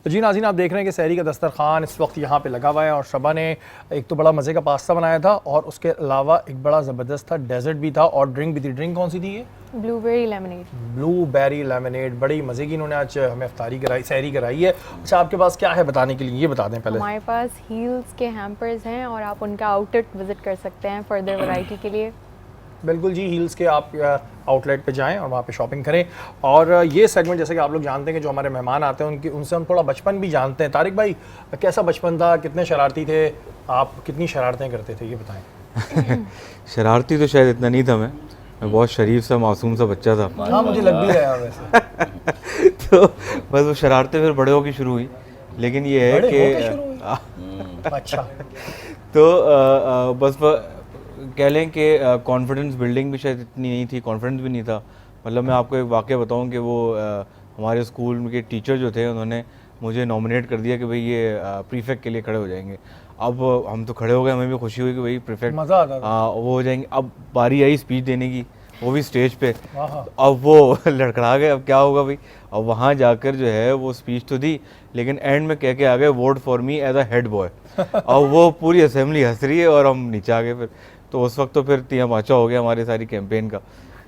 जी नाज़रीन, आप देख रहे हैं कि सहरी का दस्तरखान इस वक्त यहाँ पे लगा हुआ है और शबा ने एक तो बड़ा मज़े का पास्ता बनाया था और उसके अलावा एक बड़ा ज़बरदस्त था डेजर्ट भी था और ड्रिंक भी थी। ड्रिंक कौन सी थी ये? Blueberry lemonade. ब्लूबेरी लेमनेड, बड़ी मज़े की इन्होंने आज हमें इफ्तारी कराई, सहरी कराई है। अच्छा, आपके पास क्या है बताने के लिए, ये बता दें पहले। हमारे पास हील्स के हैम्पर्स हैं और आप उनका आउटलेट विजिट कर सकते हैं फर्दर वैरायटी के लिए। बिल्कुल जी, हील्स के आप आउटलेट पे जाएं और वहाँ पे शॉपिंग करें। और ये सेगमेंट जैसे कि आप लोग जानते हैं कि जो हमारे मेहमान आते हैं उनसे हम थोड़ा बचपन भी जानते हैं। तारिक भाई, कैसा बचपन था, कितने शरारती थे आप, कितनी शरारतें करते थे, ये बताएं। शरारती तो शायद इतना नहीं था, मैं बहुत शरीफ सा मासूम सा बच्चा था। हाँ, मुझे लग भी रहा है वैसे। तो बस वो शरारतें फिर बड़े होकर शुरू हुई, लेकिन ये है कि अच्छा, तो बस कह लें कि कॉन्फिडेंस बिल्डिंग भी शायद इतनी नहीं थी, कॉन्फिडेंस भी नहीं था। मतलब मैं आपको एक वाक़या बताऊं कि वो हमारे स्कूल के टीचर जो थे उन्होंने मुझे नॉमिनेट कर दिया कि भाई ये प्रीफेक्ट के लिए खड़े हो जाएंगे। अब हम तो खड़े हो गए, हमें भी खुशी हुई कि भाई प्रीफेक्ट मज़ा आता था। वो हो जाएंगे। अब बारी आई स्पीच देने की, वो भी स्टेज पे। अब वो लड़खड़ा गए, अब क्या होगा भाई। अब वहाँ जाकर जो है वो स्पीच तो दी, लेकिन एंड में कह के आ गए vote for me as a head boy. अब वो पूरी असेंबली हंस रही है और हम नीचे आ गए। फिर तो उस वक्त तो फिर तिया माचा हो गया हमारी सारी कैंपेन का।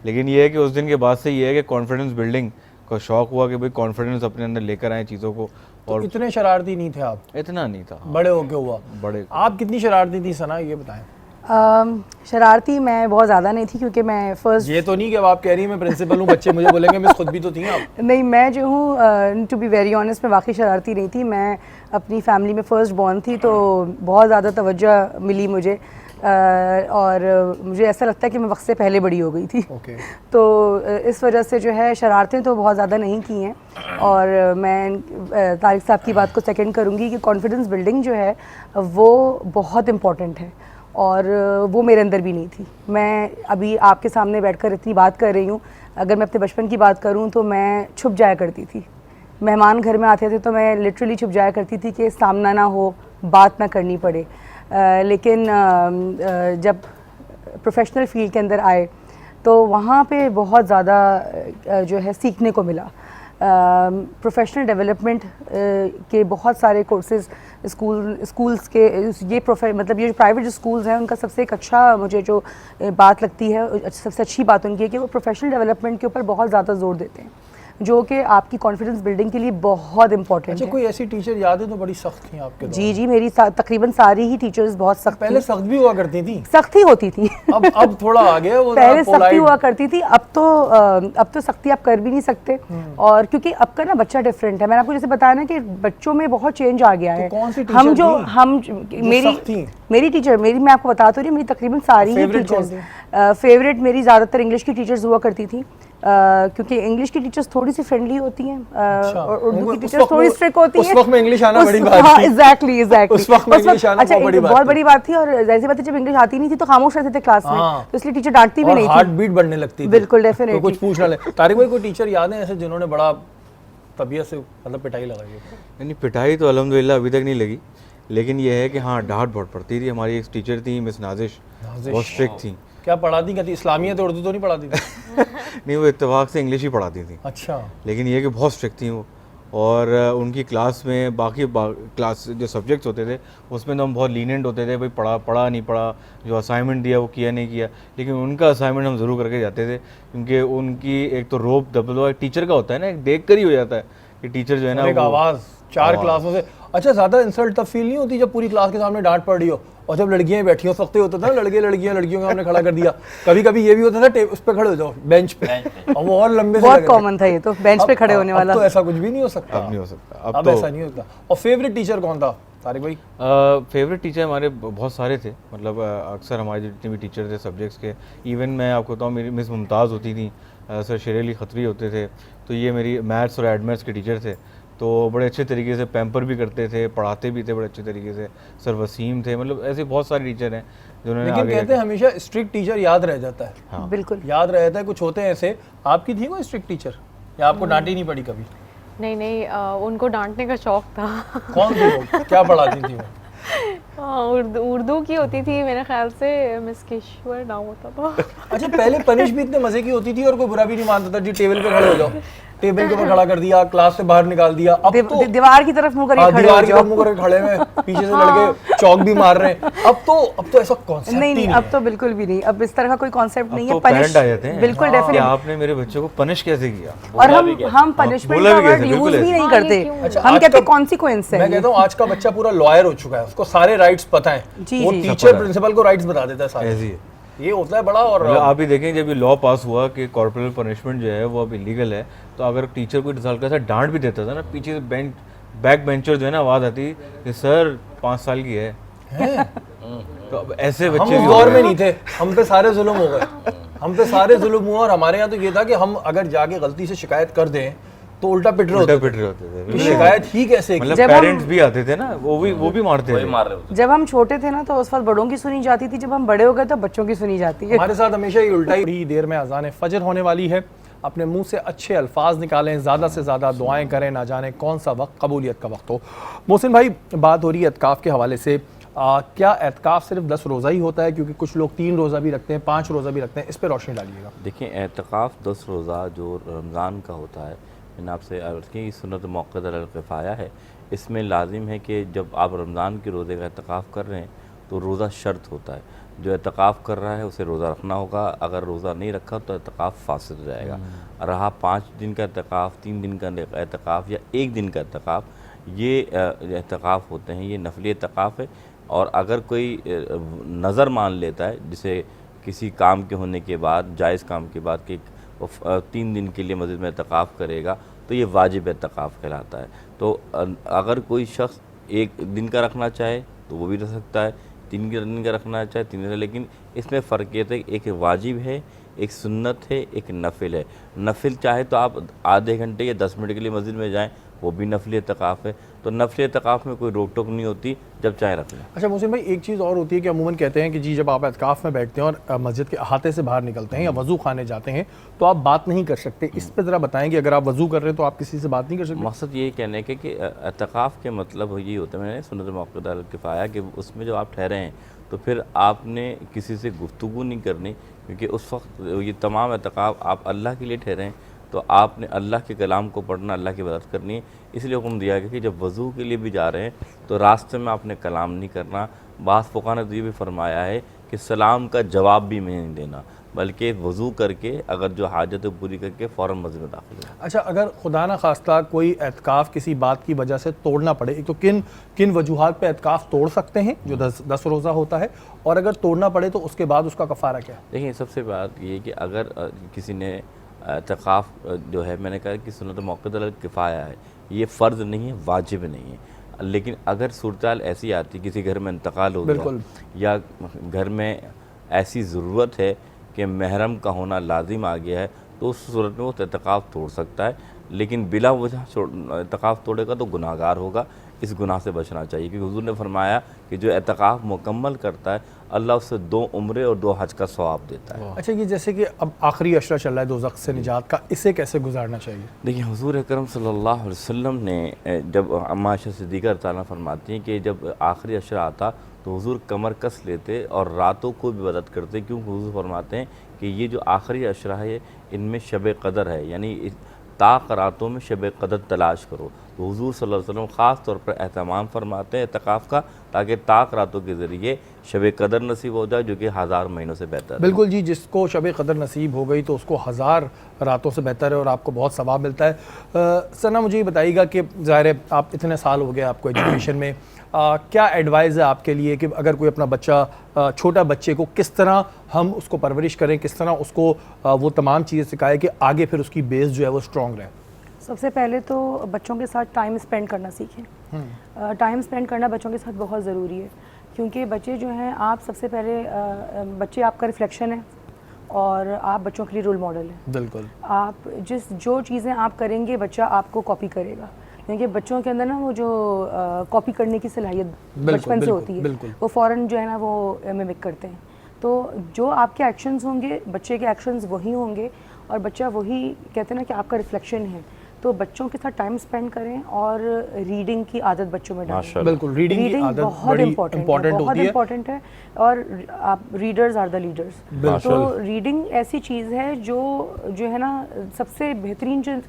लेकिन ये है कि उस दिन के बाद से ये है कि कॉन्फिडेंस बिल्डिंग का शौक हुआ कि भाई कॉन्फिडेंस अपने अंदर लेकर आए चीज़ों को। और तो इतने शरारती नहीं थे आप? इतना नहीं था, बड़े होके हुआ। बड़े। आप कितनी शरारती थी सना, ये बताएं। शरारती मैं बहुत ज़्यादा नहीं थी, क्योंकि मैं फर्स्ट, ये तो नहीं कि अब आप कह रही हैं मैं प्रिंसिपल हूँ, बच्चे मुझे बोलेंगे, मैं खुद भी तो थी आप। नहीं, मैं जो हूँ टू बी वेरी ऑनेस्ट मैं वाकई शरारती नहीं थी। मैं अपनी फैमिली में फ़र्स्ट बॉर्न थी, तो बहुत ज़्यादा तवज्जो मिली मुझे। और मुझे ऐसा लगता है कि मैं वक्त से पहले बड़ी हो गई थी। तो इस वजह से जो है शरारतें तो बहुत ज़्यादा नहीं की हैं। और मैं तारिक साहब की बात को सेकंड करूँगी कि कॉन्फिडेंस बिल्डिंग जो है वो बहुत इम्पॉर्टेंट है, और वो मेरे अंदर भी नहीं थी। मैं अभी आपके सामने बैठकर इतनी बात कर रही हूँ, अगर मैं अपने बचपन की बात करूँ तो मैं छुप जाया करती थी। मेहमान घर में आते थे तो मैं लिटरली छुप जाया करती थी कि सामना ना हो, बात ना करनी पड़े। लेकिन जब प्रोफेशनल फील्ड के अंदर आए तो वहाँ पे बहुत ज़्यादा जो है सीखने को मिला। प्रोफेशनल डेवलपमेंट के बहुत सारे कोर्सेज स्कूल्स के मतलब ये जो प्राइवेट जो स्कूल्स हैं उनका सबसे एक अच्छा मुझे जो बात लगती है, सबसे अच्छी बात उनकी है कि वो प्रोफेशनल डेवलपमेंट के ऊपर बहुत ज़्यादा जोर देते हैं, जो कि आपकी कॉन्फिडेंस बिल्डिंग के लिए बहुत इंपॉर्टेंट है। अच्छा, कोई ऐसी टीचर याद है तो बड़ी सख्त थी आपके दौर? जी, मेरी तकरीबन सारी ही टीचर्स बहुत सख्त। पहले सख्त भी हुआ करती थी? सख्त ही होती थी। अब थोड़ा आ गया वो। पहले सख्ती हुआ करती थी, अब तो सख्ती आप कर भी नहीं सकते। और क्योंकि अब का ना बच्चा डिफरेंट है। मैंने आपको जैसे बताया ना कि बच्चों में बहुत चेंज आ गया है। कौन सी मेरी टीचर मैं आपको बता तो रही हूँ, मेरी तकरीबन सारी ही टीचर्स फेवरेट मेरी ज़्यादातर इंग्लिश की टीचर्स हुआ करती थी, क्योंकि इंग्लिश की टीचर्स थोड़ी सी फ्रेंडली होती हैं और उर्दू की टीचर्स थोड़ी स्ट्रिक्ट होती हैं। उस वक्त में इंग्लिश आना बड़ी बात थी। एग्जैक्टली उस वक्त में इंग्लिश आना बहुत बड़ी बात थी। और जैसी बात है, जब इंग्लिश आती नहीं थी तो खामोश रहते थे क्लास में, तो इसलिए टीचर डांटती भी नहीं थी, हार्ट बीट बढ़ने लगती थी। बिल्कुल, डेफिनेटली। कुछ पूछना ले तारिक भाई, कोई टीचर याद है ऐसे जिन्होंने बड़ा तबीयत से मतलब पिटाई लगाई है? नहीं, पिटाई तो अल्हम्दुलिल्लाह अभी तक नहीं लगी, लेकिन ये है कि हाँ डांट बहुत पड़ती थी। हमारी एक टीचर थी मिस नाजिश, बहुत स्ट्रिक्ट थी। क्या पढ़ाती क्या थी? इस्लामियत और उर्दू तो नहीं पढ़ाती थी? नहीं, वो इत्तेफाक से इंग्लिश ही पढ़ाती थी। अच्छा। लेकिन ये कि बहुत स्ट्रिक्ट थी वो। और उनकी क्लास में बाकी क्लास जो सब्जेक्ट्स होते थे उसमें तो हम बहुत लीनेंट होते थे, भाई पढ़ा नहीं पढ़ा, जो असाइनमेंट दिया वो किया नहीं किया। लेकिन उनका असाइनमेंट हम ज़रूर करके जाते थे, क्योंकि उनकी एक तो रोब दबदबा टीचर का होता है ना, एक देख कर ही हो जाता है कि टीचर जो है ना, एक आवाज़ 4 क्लासों से। अच्छा, ज़्यादा इंसल्ट तब फील नहीं होती जब पूरी क्लास के सामने डांट पड़ रही हो और जब लड़कियां बैठी हो? सख्ते होता था लड़कियों को हमने खड़ा कर दिया। कभी कभी ये भी होता था उस पे खड़े हो जाओ, बेंच पे, और वो और लंबे से बहुत कॉमन था ये तो, बेंच पे खड़े होने वाला। तो ऐसा कुछ भी नहीं हो सकता? अब नहीं हो सकता, अब ऐसा नहीं होता। और फेवरेट टीचर कौन था तारिक भाई? फेवरेट टीचर हमारे बहुत सारे थे। मतलब अक्सर हमारे जितने भी टीचर थे सब्जेक्ट्स के, इवन मैं आपको बताऊँ मेरी मिस मुमताज़ होती थी, सर शेर अली खत्री होते थे, तो ये मेरी मैथ्स और एडमेट्स के टीचर थे। तो बड़े अच्छे तरीके से पैम्पर भी करते थे, पढ़ाते भी थे बड़े अच्छे तरीके से। सर वसीम थे, मतलब ऐसे बहुत सारे टीचर हैं जिन्होंने। लेकिन कहते हैं हमेशा स्ट्रिक्ट टीचर याद रह जाता है। हाँ, बिल्कुल याद रहता है। कुछ होते हैं ऐसे। आपकी थी कोई स्ट्रिक्ट टीचर या आपको डांटी नहीं पड़ी कभी? नहीं, उनको डांटने का शौक था। कौन थी वो? क्या पढ़ाती थी वो? उर्दू की होती थी मेरे ख्याल से, मिस किश्वर नाम होता था। अच्छा, पहले पनिश भी इतने मजे की होती थी और कोई बुरा भी नहीं मानता था जी टेबल पे खड़े हो जाओ। टेबल के ऊपर खड़ा कर दिया, क्लास से बाहर निकाल दिया। अब तो दीवार की तरफ मुंह करके खड़े हो दीवार की जाओ। तरफ मुंह करके खड़े हुए, पीछे से लड़के चौक भी मार रहे हैं। अब तो ऐसा कॉन्सेप्ट नहीं ही नहीं, अब तो बिल्कुल भी नहीं, अब इस तरह का कोई कॉन्सेप्ट नहीं है। तो पेरेंट आ जाते हैं बिल्कुल कि डेफिनेटली। आपने मेरे बच्चे को पनिश कैसे किया, और हम पनिशमेंट बोला का भी वर्ड कैसे, यूज बिल्कुल भी नहीं ऐसे। करते, अच्छा, हम आज कहते का- कॉन्सिक्वेंस है मैं ये। कहता हूँ आज का बच्चा पूरा लॉयर हो चुका है, उसको सारे राइट्स पता है, जी, वो जी। टीचर सब पता है। प्रिंसिपल को राइट्स बता देता है सारे। ऐसी है। ये होता है बड़ा। और मतलब आप ही देखें जब ये लॉ पास हुआ कि कॉर्पोरल पनिशमेंट जो है वो अब इलीगल है, तो अगर टीचर कोई हल्का सा डांट भी देता था ना, पीछे से बैक बेंचर जो है ना आवाज़ आती कि सर 5 साल की है। तो अब ऐसे हम बच्चे उस भी दौर हो में गए। नहीं थे, हम पे सारे जुल्म हो गए, हम पे सारे जुल्म हुआ। और हमारे यहाँ तो ये था कि हम अगर जाके गलती से शिकायत कर दें तो उल्टा पिट रहे उल्टा होते पिट रहे होते थे, थे। बिल्कुल। शिकायत ही कैसे की? मतलब जब हम- पेरेंट्स भी आते थे ना, वो भी मारते थे। मार रहे होते जब हम छोटे थे ना तो उस वक्त बड़ों की सुनी जाती थी, जब हम बड़े हो गए तो बच्चों की सुनी जाती है। हमारे साथ हमेशा ही उल्टा ही। थोड़ी देर में अजान फजर होने वाली है, अपने मुंह से अच्छे अल्फाज निकालें, ज़्यादा से ज़्यादा दुआएं करें, ना जाने कौन सा वक्त कबूलियत का वक्त हो। मोहसिन भाई, बात हो रही है एतकाफ़ के हवाले से, क्या एतकाफ़ सिर्फ 10 रोज़ा ही होता है? क्योंकि कुछ लोग 3 रोज़ा भी रखते हैं, 5 रोज़ा भी रखते हैं, इस पर रोशनी डालिएगा। देखिए, एतकाफ़ 10 रोज़ा जो रमज़ान का होता है, मैंने आपसे अर्ज़ की सुन्नत मौक़ूदा अल किफ़ाया है। इसमें लाजिम है कि जब आप रमज़ान के रोज़े का एतकाफ़ कर रहे हैं तो रोज़ा शर्त होता है। जो एतकाफ़ कर रहा है उसे रोज़ा रखना होगा, अगर रोज़ा नहीं रखा तो एतकाफ़ फासिद रहेगा। रहा 5 दिन का एतकाफ़, 3 दिन का एतकाफ़ या 1 दिन का एतकाफ़, ये एतकाफ़ होते हैं, ये नफली एतकाफ़ है। और अगर कोई नज़र मान लेता है, जिसे किसी काम के होने के बाद, जायज़ काम के बाद कि 3 दिन के लिए मस्जिद में एतकाफ़ करेगा, तो ये वाजिब एतकाफ़ कहलाता है। तो अगर कोई शख्स 1 दिन का रखना चाहे तो वो भी रख सकता है, 3 दिन का रखना चाहे 3 दिन का, लेकिन इसमें फ़र्क ये है कि एक वाजिब है, एक सुन्नत है, एक नफिल है। नफिल चाहे तो आप आधे घंटे या 10 मिनट के लिए मस्जिद में जाएँ, वो भी नफली एतकाफ़ है। तो नफली एतकाफ़ में कोई रोक टोक नहीं होती, जब चाहे रख लें। अच्छा मोहसिन भाई, एक चीज़ और होती है कि अमूमन कहते हैं कि जी जब आप एतकाफ़ में बैठते हैं और मस्जिद के अहाते से बाहर निकलते हैं या वज़ू खाने जाते हैं तो आप बात नहीं कर सकते। इस पर ज़रा बताएंगे, अगर आप वज़ू कर रहे हैं तो आप किसी से बात नहीं कर सकते? मकसद ये कहने के कि एतकाफ़ के मतलब ये होता है, मैंने सुन्नत मौक़ूदा अल किफ़ाया, कि उसमें जो आप ठहरे हैं तो फिर आपने किसी से गुफ्तगू नहीं करनी, क्योंकि उस वक्त ये तमाम एतकाफ़ आप अल्लाह के लिए ठहरे हैं, तो आपने अल्लाह के कलाम को पढ़ना, अल्लाह की इबादत करनी है। इसलिए हुक्म दिया गया कि जब वज़ू के लिए भी जा रहे हैं तो रास्ते में आपने कलाम नहीं करना। बाज़ फ़ुक़हा ने तो ये भी फरमाया है कि सलाम का जवाब भी में नहीं देना, बल्कि वज़ू करके अगर जो हाजत है पूरी करके फ़ौरन मस्जिद में दाखिल हो। अच्छा, अगर खुदा न खास्ता कोई एतकाफ़ किसी बात की वजह से तोड़ना पड़े, एक तो किन किन वजूहात पे एतकाफ़ तोड़ सकते हैं जो 10 रोज़ा होता है, और अगर तोड़ना पड़े तो उसके बाद उसका कफ़ारा क्या है? देखिए, सबसे बात ये कि अगर किसी ने एतकाफ़ जो है, मैंने कहा कि सुन्नत मौक़ूदा अल किफ़ाया है, ये फ़र्ज़ नहीं है, वाजिब नहीं है। लेकिन अगर सूरत ऐसी आती, किसी घर में इंतकाल हो गया या घर में ऐसी ज़रूरत है कि महरम का होना लाजिम आ गया है, तो उस सूरत में वो एतकाफ़ तोड़ सकता है। लेकिन बिला वजह एतकाफ़ तोड़ेगा तो गुनाहगार होगा, इस गुनाह से बचना चाहिए। क्योंकि हुज़ूर ने फरमाया कि जो एतकाफ़ मुकम्मल करता है, अल्लाह उससे 2 उम्रे और 2 हज का सवाब देता है। अच्छा, ये जैसे कि अब आखिरी अशरा चल रहा है दोज़ख से निजात का, इसे कैसे गुजारना चाहिए? देखिए, हुज़ूर अकरम सल्लल्लाहु अलैहि वसल्लम ने जब अम्मा आयशा सिद्दीक़ा ताला फरमाती हैं कि जब आखिरी अशरा आता तो हुज़ूर कमर कस लेते और रातों को भी इबादत करते, क्योंकि हुज़ूर फरमाते हैं कि ये जो आखिरी अशरा है इनमें शब कदर है, यानी ताक रातों में शब कदर तलाश करो। तो हुज़ूर सल्लल्लाहु अलैहि वसल्लम ख़ास तौर पर एहतमाम फरमाते हैं एतकाफ़ का, ताकि ताक रातों के ज़रिए शब कदर नसीब हो जाए, जो कि 1000 महीनों से बेहतर है। बिल्कुल जी, जिसको शब कदर नसीब हो गई तो उसको 1000 रातों से बेहतर है और आपको बहुत सवाब मिलता है। सना, मुझे ये बताइएगा कि ज़ाहिर है आप इतने साल हो गए आपको एजुकेशन में, क्या एडवाइस है आपके लिए कि अगर कोई अपना बच्चा, छोटा बच्चे को किस तरह हम उसको परवरिश करें, किस तरह उसको वो तमाम चीज़ें सिखाएं कि आगे फिर उसकी बेस जो है वो स्ट्रॉन्ग रहे? सबसे पहले तो बच्चों के साथ टाइम स्पेंड करना सीखें। टाइम स्पेंड करना बच्चों के साथ बहुत ज़रूरी है, क्योंकि बच्चे जो हैं, आप सबसे पहले बच्चे आपका रिफ्लेक्शन है और आप बच्चों के लिए रोल मॉडल हैं। बिल्कुल। आप जो चीज़ें आप करेंगे बच्चा आपको कॉपी करेगा, क्योंकि बच्चों के अंदर ना वो जो कॉपी करने की सलाहियत बचपन से होती है, वो फ़ौरन जो है ना वो मिमिक करते हैं। तो जो आपके एक्शंस होंगे, बच्चे के एक्शंस वही होंगे, और बच्चा वही कहते हैं ना कि आपका रिफ्लेक्शन है। तो बच्चों के साथ टाइम स्पेंड करें और रीडिंग की आदत बच्चों में डालें। माशाल्लाह। बिल्कुल, रीडिंग की आदत बहुत बड़ी इम्पोर्टेंट इंपॉर्टेंट होती है। इम्पोर्टेंट है और आप रीडर्स आर द लीडर्स। बिल्कुल। तो रीडिंग ऐसी चीज़ है जो है ना, सबसे बेहतरीन जो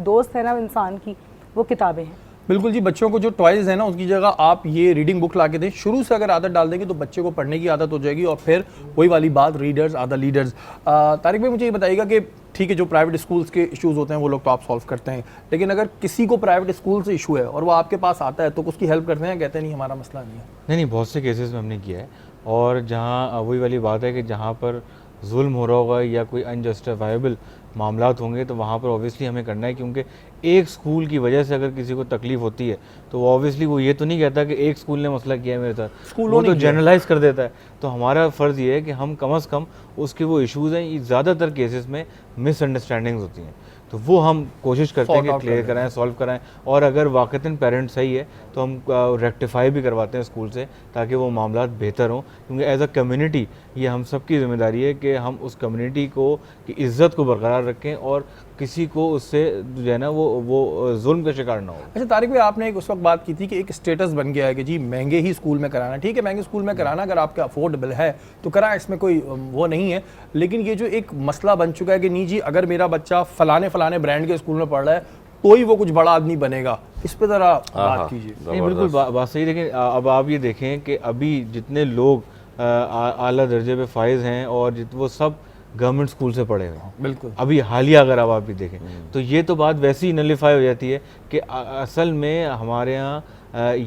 दोस्त है ना इंसान की, वो किताबें हैं। बिल्कुल जी, बच्चों को जो टॉयज़ है ना उसकी जगह आप ये रीडिंग बुक ला के दें। शुरू से अगर आदत डाल देंगे तो बच्चे को पढ़ने की आदत हो जाएगी और फिर वही वाली बात, readers are the leaders. Tariq भाई मुझे ये बताइएगा कि ठीक है, जो प्राइवेट स्कूल्स के इश्यूज़ होते हैं वो लोग तो आप सॉल्व करते हैं, लेकिन अगर किसी को प्राइवेट स्कूल से इशू है और वो आपके पास आता है तो उसकी हेल्प करते हैं, कहते हैं नहीं हमारा मसला नहीं है? नहीं, बहुत से केसेस में हमने किया है। और जहाँ वही वाली बात है कि जहाँ पर जुल्म हो रहा होगा या कोई अनजस्टिफाइबल मामलात होंगे तो वहाँ पर ऑब्वियसली हमें करना है, क्योंकि एक स्कूल की वजह से अगर किसी को तकलीफ होती है तो ऑब्वियसली वो ये तो नहीं कहता कि एक स्कूल ने मसला किया है मेरे साथ, स्कूलों वो तो ने किया। जनरलाइज कर देता है। तो हमारा फ़र्ज़ ये है कि हम कम से कम उसके वो इश्यूज़ हैं, ज़्यादातर केसेस में मिसअंडरस्टैंडिंग्स होती हैं, तो वो हम कोशिश करते हैं Sort कि out क्लियर करें। कराएं, सॉल्व कराएं। और अगर वाक़तन पेरेंट्स सही है तो हम रेक्टिफाई भी करवाते हैं स्कूल से, ताकि वो मामला बेहतर हों। क्योंकि एज अ कम्युनिटी ये हम सब की ज़िम्मेदारी है कि हम उस कम्युनिटी को की इज़्ज़त को बरकरार रखें और किसी को उससे जो है ना वो जुल्म का शिकार ना हो। अच्छा तारिक भाई, आपने एक उस वक्त बात की थी कि एक स्टेटस बन गया है कि जी महंगे ही स्कूल में कराना। ठीक है, महंगे स्कूल में कराना अगर आपका अफोर्डेबल है तो कराएं, इसमें कोई वो नहीं है। लेकिन ये जो एक मसला बन चुका है कि नहीं जी अगर मेरा बच्चा फलाने ब्रांड के स्कूल में पढ़ रहा है तो ही वो कुछ बड़ा आदमी बनेगा, इस पे ज़रा बात कीजिए। नहीं, बिल्कुल बात सही। लेकिन अब आप ये देखें कि अभी जितने लोग आला दर्जे पे फाइज हैं और वो सब गवर्नमेंट स्कूल से पढ़े हुए हैं। बिल्कुल। अभी हालिया अगर आप भी देखें तो ये तो बात वैसे ही नलीफाई हो जाती है कि असल में हमारे यहाँ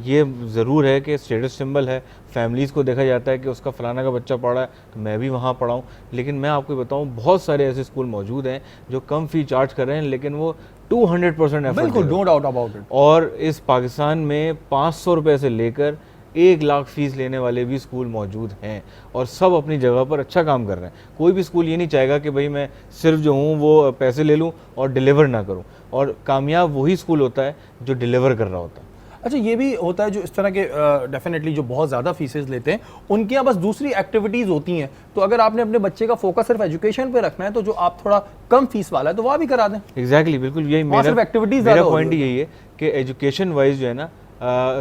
ये ज़रूर है कि स्टेटस सिंबल है, फैमिलीज़ को देखा जाता है कि उसका फलाना का बच्चा पढ़ा है तो मैं भी वहाँ पढ़ाऊँ। लेकिन मैं आपको बताऊँ बहुत सारे ऐसे स्कूल मौजूद हैं जो कम फ़ी चार्ज कर रहे हैं लेकिन वो 200% एफर्ट बिल्कुल, नो डाउट अबाउट इट। और इस पाकिस्तान में 500 रुपये से लेकर 1 लाख फीस लेने वाले भी स्कूल मौजूद हैं और सब अपनी जगह पर अच्छा काम कर रहे हैं। कोई भी स्कूल ये नहीं चाहेगा कि भाई मैं सिर्फ जो हूँ वो पैसे ले लूँ और डिलीवर ना करूँ, और कामयाब वही स्कूल होता है जो डिलीवर कर रहा होता है। अच्छा, ये भी होता है जो इस तरह के डेफिनेटली जो बहुत ज़्यादा फीसेस लेते हैं उनके यहाँ बस दूसरी एक्टिविटीज़ होती हैं, तो अगर आपने अपने बच्चे का फोकस सिर्फ एजुकेशन पे रखना है तो जो आप थोड़ा कम फीस वाला है तो वह भी करा दें। एग्जैक्टली, बिल्कुल यही वहाँ सिर्फ activities मेरा ज़्यादा पॉइंट होगी। यही है कि एजुकेशन वाइज जो है ना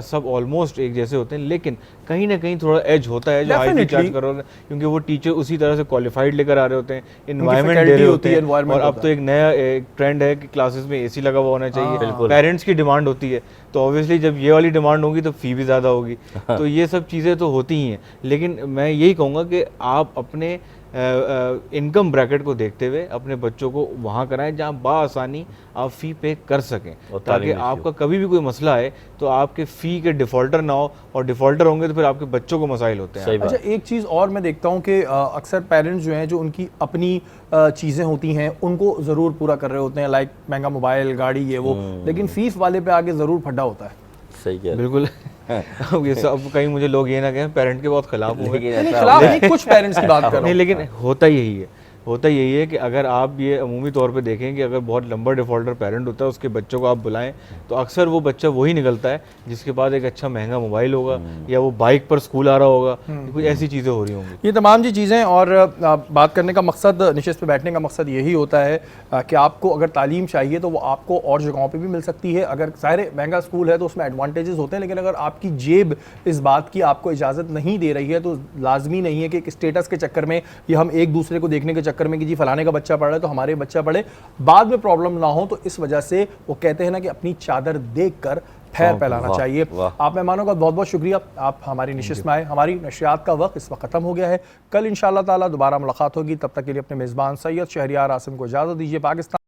सब ऑलमोस्ट एक जैसे होते हैं, लेकिन कहीं ना कहीं थोड़ा एज होता है जो हाई फी चार्ज कर रहे हैं, क्योंकि वो टीचर उसी तरह से क्वालिफाइड लेकर आ रहे होते हैं, इन्वायरमेंट दे रहे होते हैं। और अब तो एक नया एक ट्रेंड है कि क्लासेस में एसी लगा हुआ होना चाहिए, पेरेंट्स की डिमांड होती है, तो ऑब्वियसली जब ये वाली डिमांड होगी तो फ़ी भी ज़्यादा होगी। तो ये सब चीज़ें तो होती ही हैं, लेकिन मैं यही कहूँगा कि आप अपने इनकम ब्रैकेट को देखते हुए अपने बच्चों को वहाँ कराएं जहाँ बाआसानी आप फ़ी पे कर सकें, ताकि आपका कभी भी कोई मसला है तो आपके फ़ी के डिफ़ॉल्टर ना हो, और डिफ़ॉल्टर होंगे तो फिर आपके बच्चों को मसाइल होते हैं। अच्छा, एक चीज़ और मैं देखता हूँ कि अक्सर पेरेंट्स जो हैं जो उनकी अपनी चीज़ें होती हैं उनको ज़रूर पूरा कर रहे होते हैं, लाइक महंगा मोबाइल, गाड़ी, ये वो, लेकिन फ़ीस वाले पे आगे ज़रूर फड्डा होता है। सही कह रहे हैं। बिल्कुल। अब ये सब कहीं मुझे लोग ये ना कहें पेरेंट के बहुत खिलाफ हो गए। नहीं, खिलाफ नहीं, कुछ पेरेंट्स की बात कर रहा नहीं, हूँ। लेकिन होता यही है कि अगर आप ये अमूमी तौर पे देखें कि अगर बहुत लंबा डिफ़ॉल्टर पेरेंट होता है उसके बच्चों को आप बुलाएं तो अक्सर वो बच्चा वही निकलता है जिसके पास एक अच्छा महंगा मोबाइल होगा या वो बाइक पर स्कूल आ रहा होगा, कुछ ऐसी चीज़ें हो रही होंगी। ये तमाम जी चीज़ें, और बात करने का मकसद, निशिस्त पे बैठने का मकसद यही होता है कि आपको अगर तालीम चाहिए तो वो आपको और जगहों पे भी मिल सकती है। अगर ज़ाहिर महंगा स्कूल है तो उसमें एडवांटेजेस होते हैं, लेकिन अगर आपकी जेब इस बात की आपको इजाज़त नहीं दे रही है तो लाजमी नहीं है कि एक स्टेटस के चक्कर में या हम एक दूसरे को देखने के चक्कर में कि जी फलाने का बच्चा पढ़ रहा है तो हमारे बच्चा पढ़े, बाद में प्रॉब्लम ना हो। तो इस वजह से वो कहते हैं ना कि अपनी चादर देखकर पैर फैलाना चाहिए। आप मेहमानों का बहुत बहुत शुक्रिया, आप हमारी निशिस्त में आए। हमारी नशियात का वक्त इस वक्त ख़त्म हो गया है, कल इंशाअल्लाह ताला दोबारा मुलाकात होगी। तब तक के लिए अपने मेज़बान सैयद शहरियार आसिम को इजाज़त दीजिए। पाकिस्तान